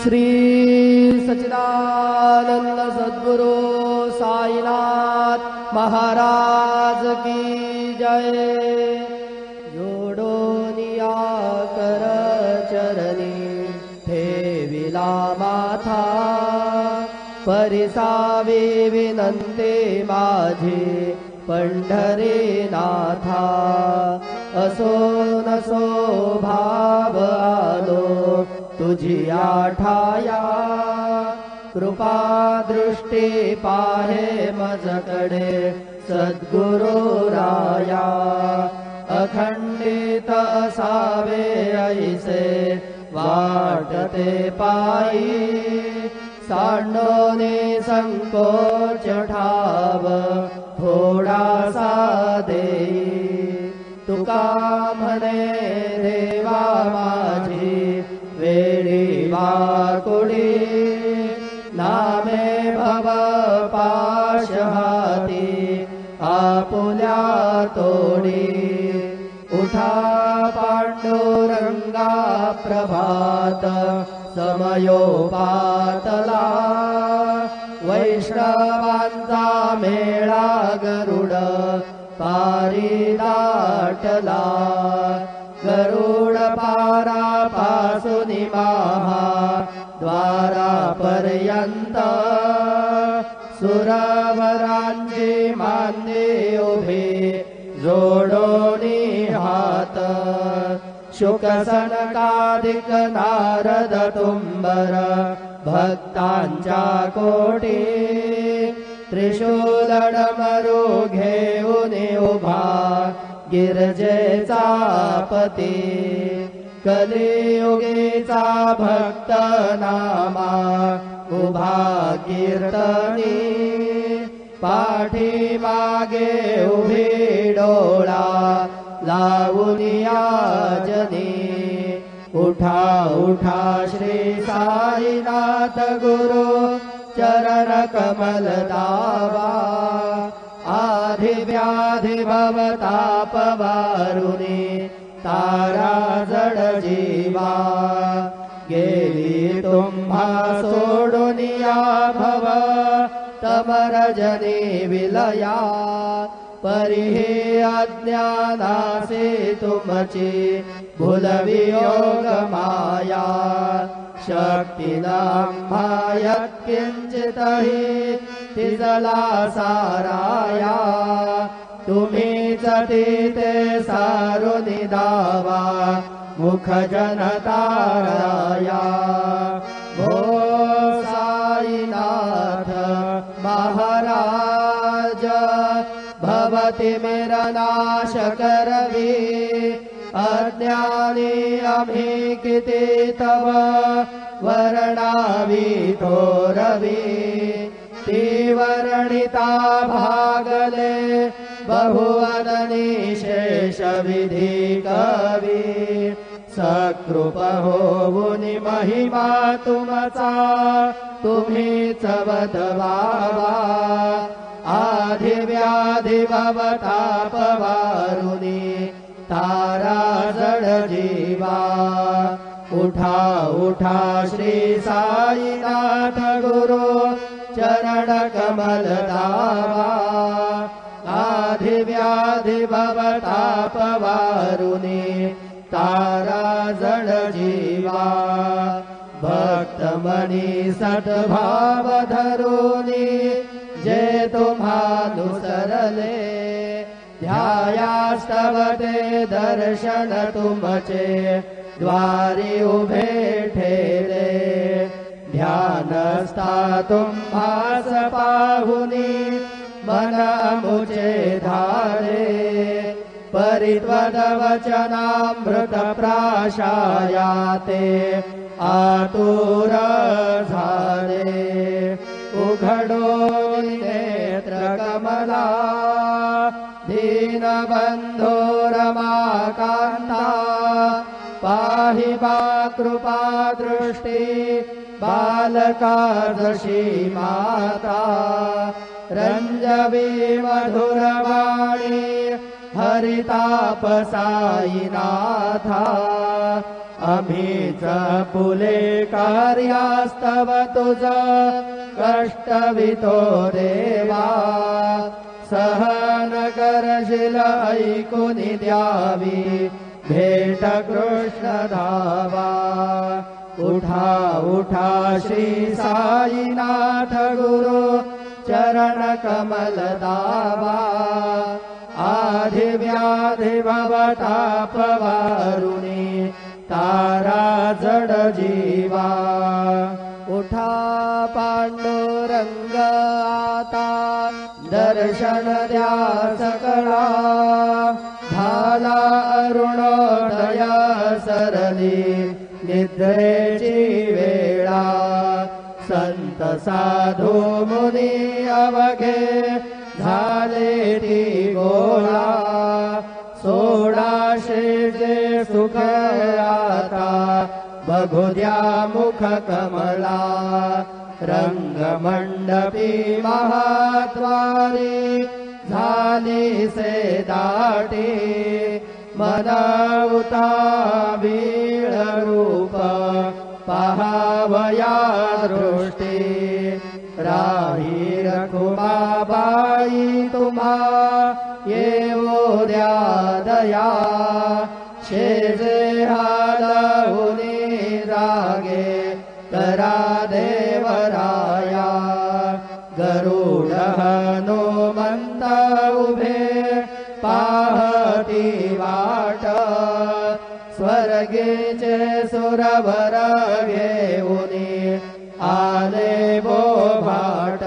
श्री सच्चिदानंद सद्गुरु साईनाथ महाराज की जय। जोडोनिया कर चरणी ठेविला माथा, परिसावी विनंती माझी पंढरीनाथा। असो नसो भाव आलो तुझी आठाया, कृपा दृष्टी पाहे मजकडे सद्गुरु राया। अखंडित असावे ऐसे वाटते पायी, सांडोने संकोच ठाव थोडासा देई। तुका म्हणे देवा माझी वेळी वाकुडी, नामे भव पाश हाती आपुल्या तोडी। उठा पांडुरंगा प्रभात समयोपातला, वैष्णवांचा मेळा गरुड पारी दाटला। गरुड पारापासून महा द्वारापर्यंत, सुरवरांची मांदी उभी जोडोनी हात। शुक सनकादिक नारद तुंबर भक्तांच्या कोटी, त्रिशूल डमरू घेऊन उभा गिरजेचा पती। कलियुगीचा भक्त नामा उभा कीर्तनी, पाठी मागे उभी डोळा लावून याजनी। उठा उठा श्री साईनाथ गुरु चरण कमल दावा। आधी व्याधी भवताप वारुनी तारा जड जीवा। गेली तुम्हा सोडून या भव तमरजनी विलया। परिहे अज्ञानासे तुमची भूलवियोग माया। शक्तीनाम्हा यत्किंचितहि तिजला साराया। तुम्हीच ते सारुनी दावा मुख जनताराया। भो साईनाथ महाराज, भवति मेरा नाश करवी। अज्ञानी आम्ही किती तव वर्णावी थोरवी। ती वर्णिता भागले बहुवदनी शेष विधी कवी। सकृप होऊनि महिमा तुमचा तुम्हीच वदवावा। आधी व्याधी भवताप वारुनी तारा जड जीवा। उठा उठा श्री साईनाथ गुरु चरण कमल दावा। आधी व्याधी भवताप वारुनी तारा जड जीवा। भक्त मनी सद्भाव धरुनी जे तुम्हानुसरले। ध्यायास्तवते दर्शन तुमचे द्वारी उभे ठेले। ध्यानस्था तुम्हास पाहुनी मन मुचे धारे। परित्वदवचनामृत प्राशायाते आतुर झाले। उघडो नेत्र कमला दीनबंधो रमाकांता। पाहि मा कृपा दृष्टी बालका जशी माता। रंजवी मधुरवाणी हरिताप साईनाथा। आम्हीच पुले कार्यास्तव तुझ कष्टवितो देवा सहन करशील ऐकुनी द्यावी भेट कृष्ण धावा उठा उठा श्री साईनाथ गुरु चरण कमल दावा आधि व्याधि भवताप वारुणी तारा जड जीवा उठा पांडुरंग आता दर्शन द्या सकळा झाला अरुणोदय सरली निद्रेची वेळा संत साधू मुनी अवघे झाले ती गोळा सोडाशे जे सुख आता बघू द्या मुख कमला रंगमंडपी महाद्वारी झाली से दाटी मनवता वीळ रूप पहावया दृष्टी राही रखुमाबाई तुम्हा येवो द्या दया शेजे हालहुनी जागे करा देवराया गरुड हनुमंत उभे पाहती वाट स्वर्गीचे सुरवर घेऊनी आले बोभाट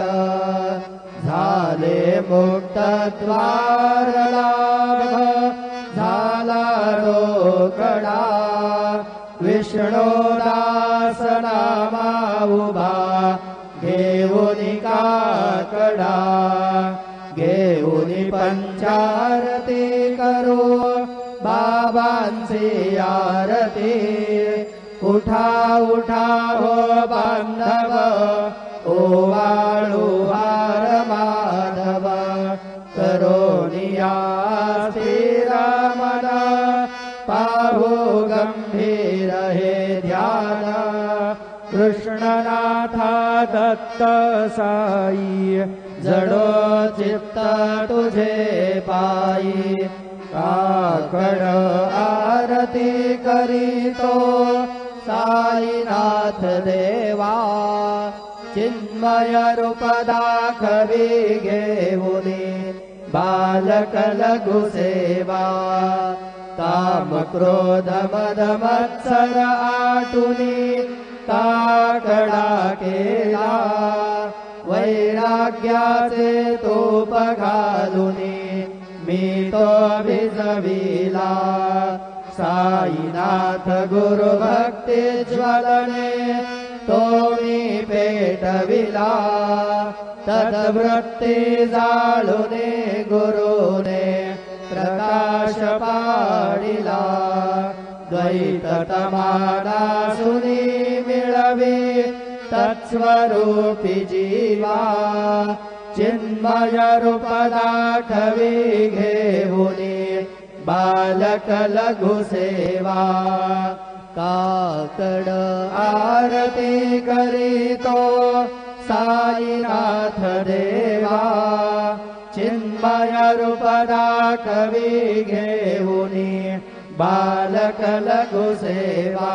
झाले मुक्त द्वार लाभ झाला रोकडा विष्णुदास नामा उभा घेऊनी काकडा घेऊनी पंचारती करू बाबांची आरती उठा उठा हो बांधव ओवाळू हार माधव करोनिया श्रीरामन पाहू गंभीर हे ध्यान कृष्णनाथा दत्त साई जडो चित्त तुझे पायी काकड आरती करीतो साईनाथ देवा चिन्मय रूप दाखवी घेऊनी बालक लघु सेवा काम क्रोध मद मत्सर आटुनी काकडा केला वैराग्याचे तूप घालुनी मी तो भिजविला साईनाथ गुरु भक्ती ज्वलने तो मी पेटविला तद्वृत्ती जाळुने गुरुने प्रकाश पाडिला द्वैत तमाना सुनी मिळवी तत्स्वरूपी जीवा चिन्मय रूप दाखवी घेऊनी बालक लघु सेवा काकड आरती करीतो साईनाथ देवा चिन्मय रूप दाखवी घेऊनी बालक लघु सेवा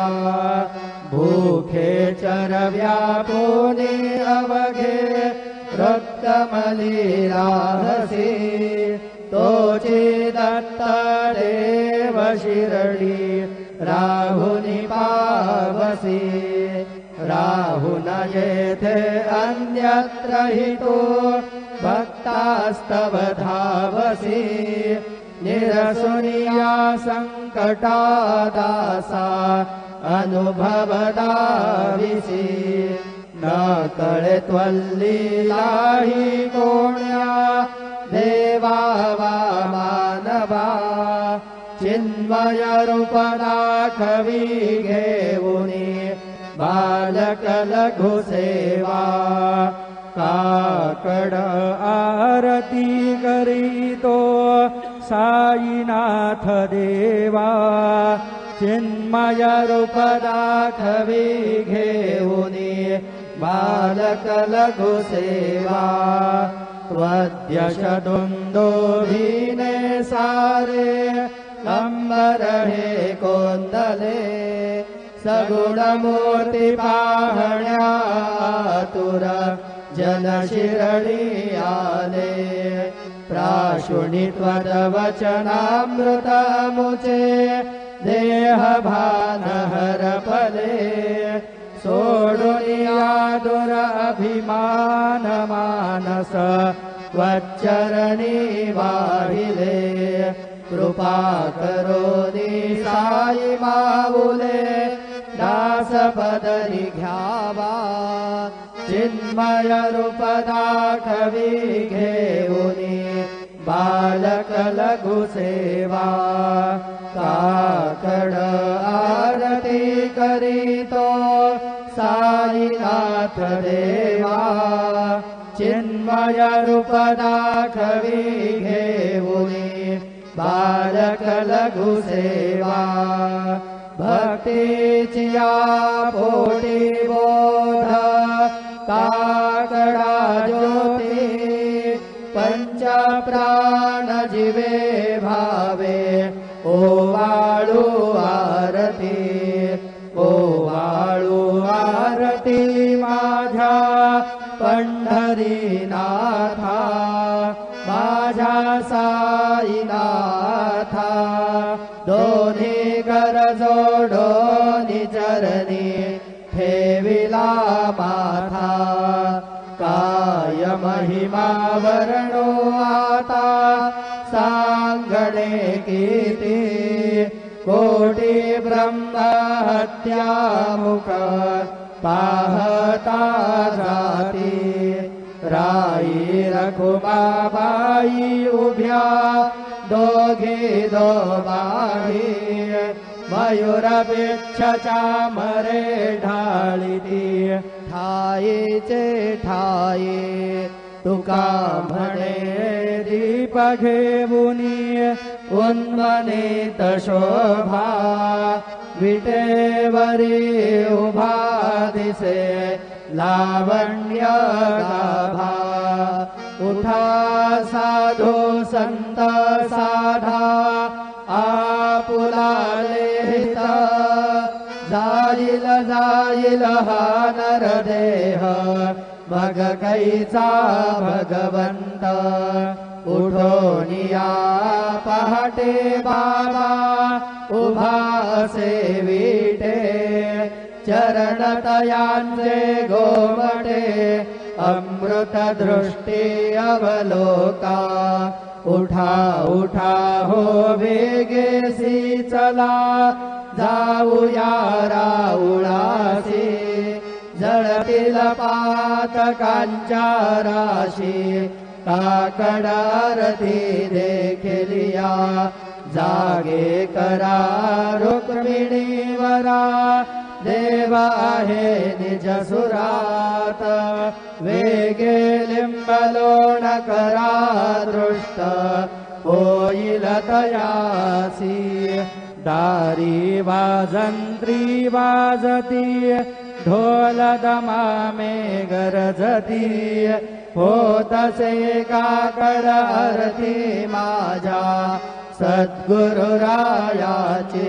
भूखे चरव्यापुनी अवघे रक्तमली राहसी तोची दत्त देव शिरडी राहुनी पावसी राहुन येथे अन्यत्र हि तू भक्तास्तव धावसी निरसुनिया संकटा दासा अनुभव दाविसी न कळे त्वल्लीलाही कोण्या देवा वा मानवा चिन्मय रूप दाखवी घेऊनी बालक लघु सेवा काकड आरती करीतो साईनाथ देवा चिन्मय रूप दाखवी घेऊनी बालक लघु सेवा त्वद्यश दुंदुभिने सारे अंबर हे कोंदले सगुण मूर्ती पाहण्या आतुर जन शिरडी आले प्राशुनी त्वदवचनामृत मुचे देह भान हरपले सोडुनिया दुर अभिमान मानस त्वच्चरणी वाहिले कृपा करोनी साई माऊले दास पदरी घ्यावा चिन्मय रूप दाखवी घेऊनी बालक लघु सेवा काकड आरती करीतो साईनाथ देवा चिन्मय रूप दाखवी घेऊनी बालक लघु सेवा भक्तीची या पोटी बोध काकडा ज्योती पंच प्राण जीवे भावे ओवाळू आरती ओवाळू आरती माझ्या पंढरीनाथा माझ्या साईनाथा दोन्ही कर जोडोनी चरणी ठेविला माथा काय महिमा वर्णो आता सांगणे कीर्ती कोटी ब्रह्म हत्या मुख पाहता जाती राई रखुमाबाई उभ्या दोघे दोबाही मयूर बिच्छच्या मरे ढाळीती ठाईचे ठाई तुका म्हणे दीप घेऊनी उन्मनीत शोभा विटेवरी उभा दिसे लावण्य गाभा उठा साधू संत साधा आपुला लेहित जाईल जाईल हा नरदेह मग कैचा भगवंत उठोनिया पहाटे बाबा उभा सेविटे चरण तयांचे गोमटे अमृत दृष्टी अवलोका उठा उठा हो वेगेसी चला जाऊया राऊळासी जळतील पातकांच्या राशी काकड आरती देखिलिया जागे करा रुक्मिणीवरा देव आहे निज सुरात वेगे लिंबलोण करा दृष्ट होईल तयासी दारी वाजंत्री वाजती ढोल दमामे गरजती होतसे काकड आरती माझ्या सद्गुरुरायाची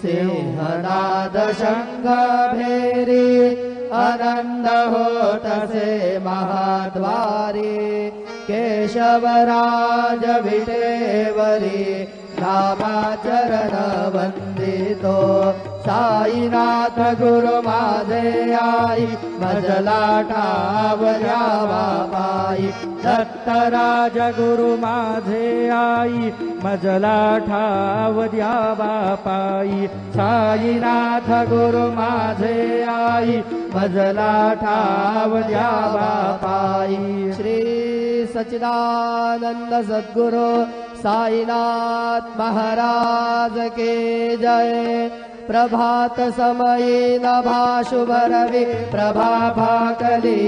सिंहनाद शंख भेरी आनंद होतसे महाद्वारी केशवराज विटेवरी नामाचरण वंदितो साईनाथ गुरु माझे आई मजला ठावल्या बापाई दत्तराज गुरु माझे आई मजला ठावल्या बापाई साईनाथ गुरु माझे आई मजला ठावल्या बापाई श्री सच्चिदानंद सद्गुरु साईनाथ महाराज के जय प्रभात समये नभा शुभ रवि प्रभा भाकली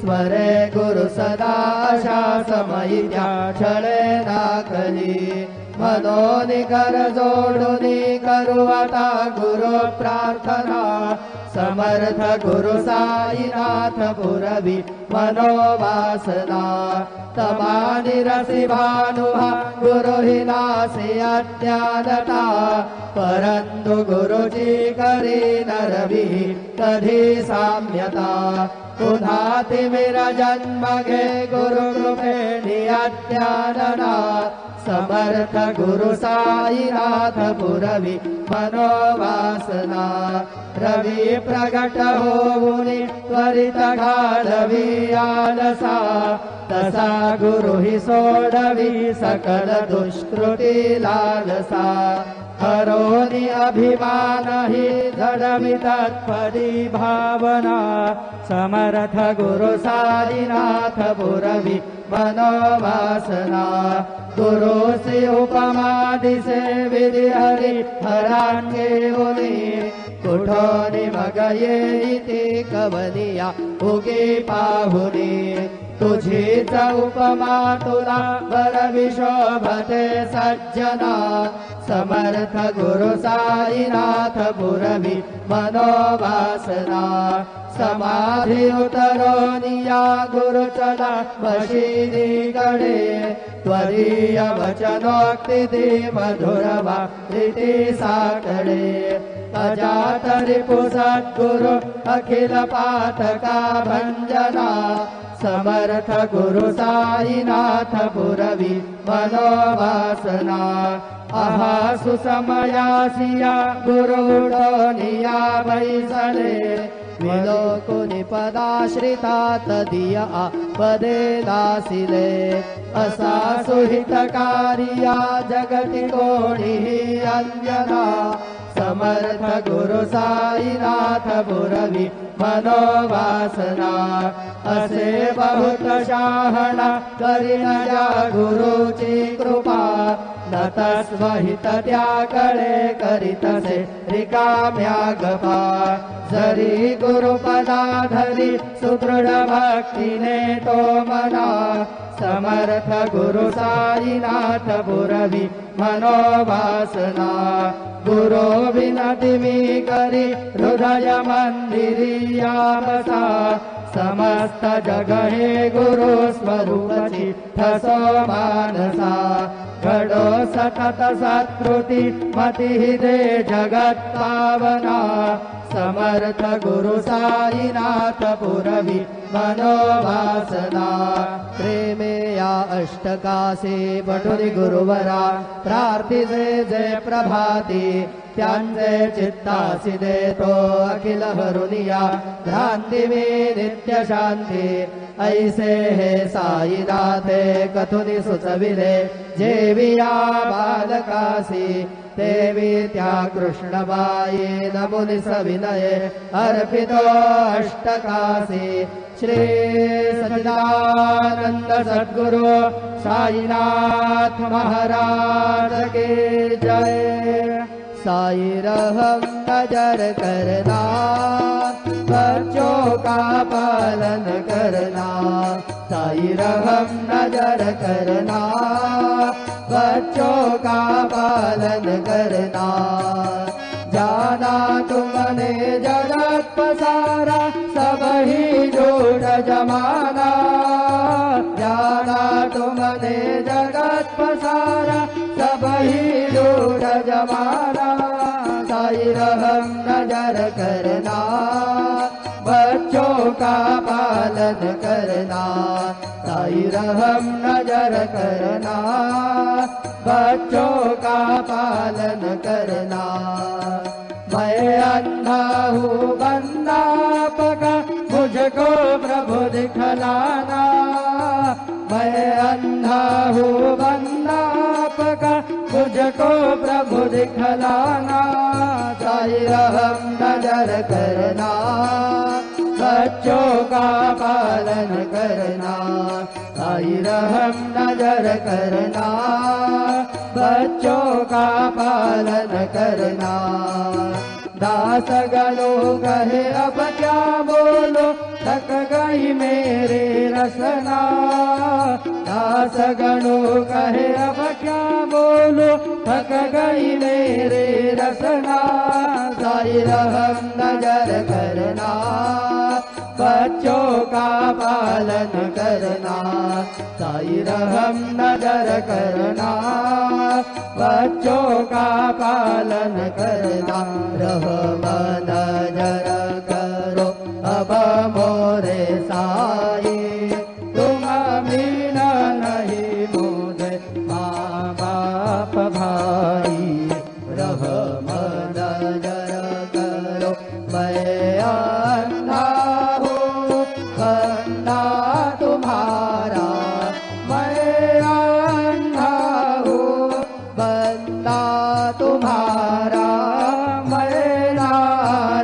स्वरे गुरु सदा आशा समयी त्या छळे नाकली मनोनि कर जोडुनि करू आता गुरु प्रार्थना समर्थ गुरु साईनाथ पुरवी मनोवासना तमानि रसि भानुहा गुरु हि नासि अज्ञानता परंतु गुरुची करी नरवी कधी साम्यता पुन्हा तिमिर जन्म घे गुरु कृपेणि अज्ञानना समर्थ गुरु साईनाथ पुरवी मनोवासना रवि प्रगट होऊनि त्वरित घालवी आलसा तसा गुरु हि सोडवी सकल दुष्कृती लालसा हरोनि अभिमान हि धडवि तत्परी भावना समर्थ गुरु साईनाथ पुरवी मनोवासना गुरुसि उपमा दिसे विधि हरि हरांगे उनी कुठोनि मग येईति कवनिया उगी पाहुनी तुझीच उपमा तुला वरवि शोभते सज्जना समर्थ गुरु साईनाथ पुरवी मनोवासना समाधि उतरोनिया गुरु चला बशिनी गडे त्वरीय वचनोक्ति मधुरवा रीति साकडे अजात रिपु सद्गुरु अखिल पातका भंजना समर्थ गुरु साईनाथ पुरवी मनोवासना आहा सुसमयासिया गुरुडोनिया बैसले विलोकुनि पदाश्रिता तदिया पदे दासिले असा सुहितकारिया जगति कोणिहि अंजना समर्थ गुरु साईनाथ पुरवी मनोवासना असे बहुत शहाणा करीन या गुरुची कृपा न तस्वहित त्याकडे करीतसे रिकाम्या गपा जरी गुरुपदा धरी सुदृढ भक्तीने तो मना समर्थ गुरु साईनाथ पुरवी मनोवासना गुरु विनति मी करी हृदय मंदिरिया बसा समस्त जग हे गुरु स्वरूपची ठसो मानसा घडो सतत सत्कृती मती दे जगत पावना समर्थ गुरु साईनाथ पुरवी मनोवासना प्रेमे या अष्टकासे पठुनि गुरुवरा प्रार्थिसे जे प्रभाती त्यांचे चित्तासी देतो अखिल हरुनिया भ्रांती मी नित्य शांती ऐसे हे साईनाथे कथुनि सुचविले जेविया बालकासी देवी त्या कृष्णबाई नमुनि सविनये अर्पितो अष्टकासी श्री सच्चिदानंद सद्गुरु साईनाथ महाराज की जय। साई रहम नजर करना बच्चों का पालन करना साई रहम नजर करना बच्चों का पालन करना जाना तुमने जगत पसारा सब ही झूठ जमाना जाना तुमने जगत पसारा सब ही झूठ जमाना साई रहम नजर करना बच्चों का पालन करना साई रहम नजर करना बच्चों का पालन करना मैं अंधा हूँ बंदा पका मुझको प्रभु दिखलाना मैं अंधा हूँ बंदा पका मुझको प्रभु दिखलाना साई रहम नजर करना बच्चों का पालन करना साई रहम नजर करना बच्चों का पालन करना दास गणों कहे अब क्या बोलो थक गई मेरी रसना दास गणों कहे अब क्या बोलो, थक गई मेरे रसना। साई रहम नजर करना, बच्चों का पालन करना। साई रहम नजर करना, बच्चों का पालन करना। रहम नजर करो अब मोरे साई, तुम बिना नहीं मुझे माँ बाप भाई। रहम नजर करो मैं अंधा हूँ बंदा तुम्हारा, मैं अंधा हूँ बंदा तुम्हारा। मैं ना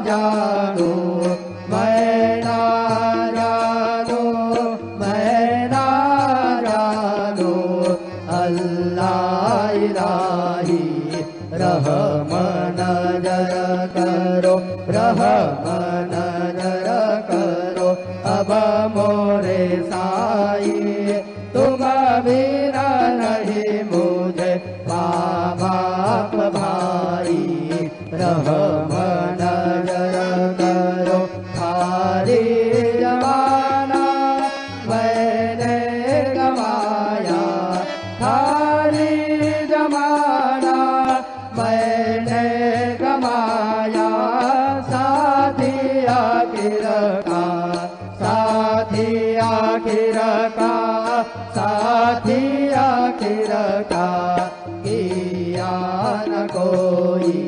जानू, मैं ना जानू, मैं ना जानू अल्लाह इलाही। रहम नजर करो, रहम नजर करो अब मोरे साई, तुम बिना नहीं मुझे माँ बाप भाई। रहम नजर करो खाली जमाना मैंने गवाया, खाली जमाना मैंने गवाया। साथी आखिर का, साथी आखिर का, साथी आखिर का किया न कोई।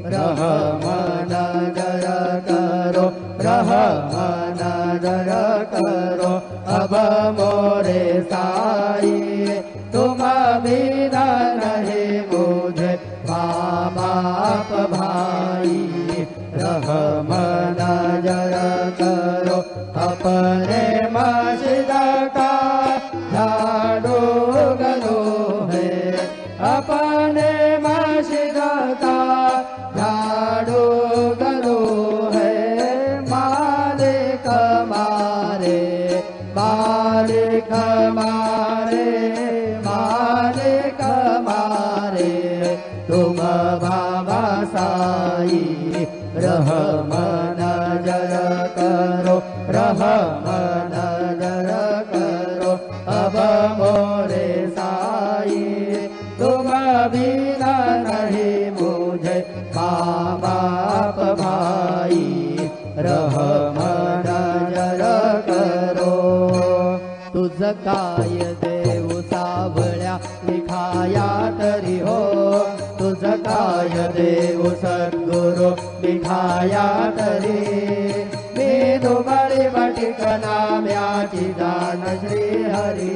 रहम नजर करो, रहम नजर करो अब मोरे साई, तुम बिना नहीं मुझे माँ बाप भाई। रहम नजर करो अपने मस्जिद का झाड़ू गलो है, अपने मस्जिद का झाड़ू गलो है। मालिक मारे, मालिक मारे, मालिक मारे तुम बाबा साई। रहम नजर करो, रहम नजर करो अब मोरे साई, तुम बिना नहीं मुझे माँ बाप भाई। रहम नजर करो तुझ काय देव सावळ्या लिखाया तरी हो, तुझ काय देव सद्गुरु लिखाया तरी। मी दुबळी बटिक नाम्याची दान श्री हरी,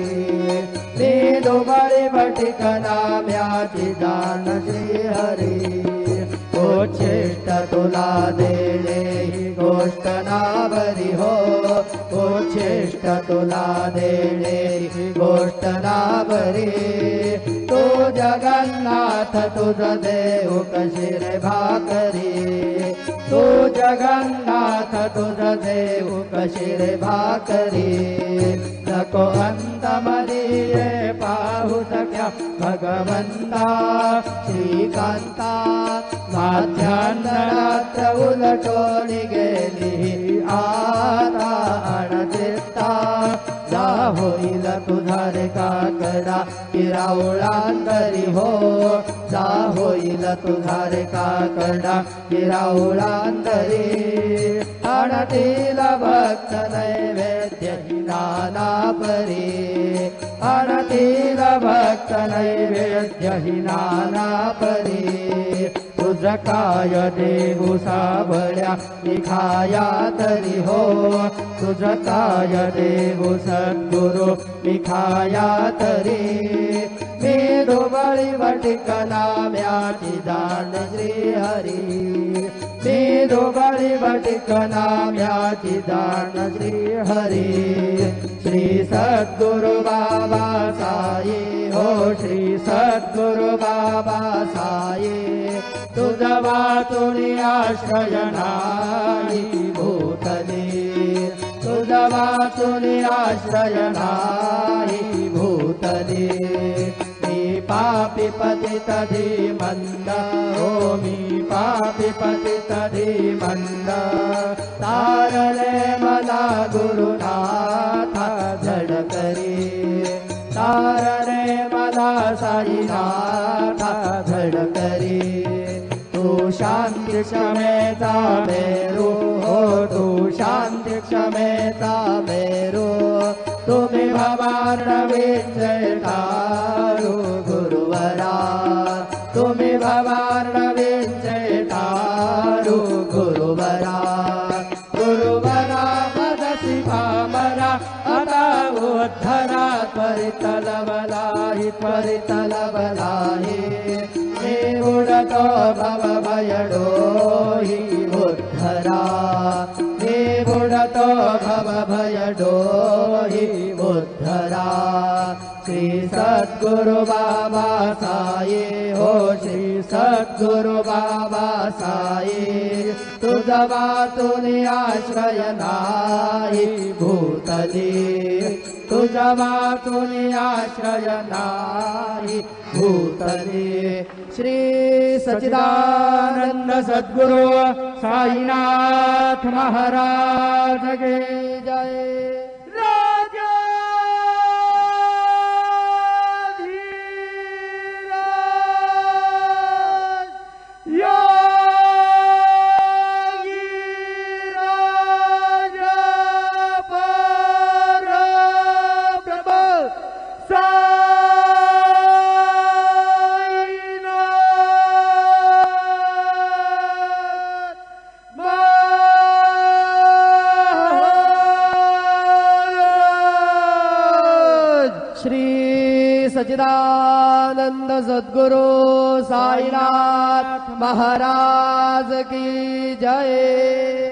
मी दुबळी बटिक नाम्याची दान श्री हरी। उच्छिष्ट तुला देणे ही गोष्ट ना बरी हो, उच्छिष्ट तुला देणे ही गोष्ट ना बरी। तू जगन्नाथ तुझ देव कशी रे भाकरी, तू जगन्नाथ तुझ देव कशी रे भाकरी। नको अंत मरिये पाहू सक्या भगवंता श्रीकांता। माध्यान्ह रात्र उलटोनी गेली आता अणचित्ता। जा होईल तुझा रे काकडा किरावळांतरी हो, जा होईल तुझा रे काकडा किरावळांतरी। आणतील भक्त नैवेद्य ही नाना परी, आणतील भक्त नैवेद्य ही नाना परी। तुझ काय देऊ सावळ्या लिखाया तरी हो, तुझ काय देऊ सद्गुरु लिखाया तरी। मी दुबळी बटिक नाम्याची दान श्री हरी, मी दुबळी बटिक नाम्याची दान श्री हरी। श्री सद्गुरु बाबा साई हो, श्री सद्गुरु बाबा साई। तुझ वाचुनी आश्रय नाही भूतली, तुझ वाचुनी आश्रय नाही भूतली। मी पापी पतित धीमंद हो मी पापी पतित धीमंद तारणे मला गुरुनाथा झडकरी तारणे मला साईनाथा झडकरी तू शांती क्षमेचा मेरू हो तू शांती क्षमेचा मेरू तुम्ही भवार्णवीचे तारू गुरुवरा तुम्ही भवार्णवीचे तारू गुरुवरा गुरुवरा पदसी भामरा आता उद्धरा त्वरितलवलाहि त्वरितलवलाहि हे उडतो भव भयडोहि उद्धरा हे उडतो भव भयडोहि उद्धरा श्री सद्गुरु बाबा साई हो श्री सद्गुरु बाबा साई तुझा वाचून आश्रय नाही भूतली तुझा वाचून आश्रय नाही भूतली श्री सच्चिदानंद सद्गुरु साईनाथ महाराज की जय श्री सच्चिदानंद सद्गुरु साईनाथ महाराज की जय।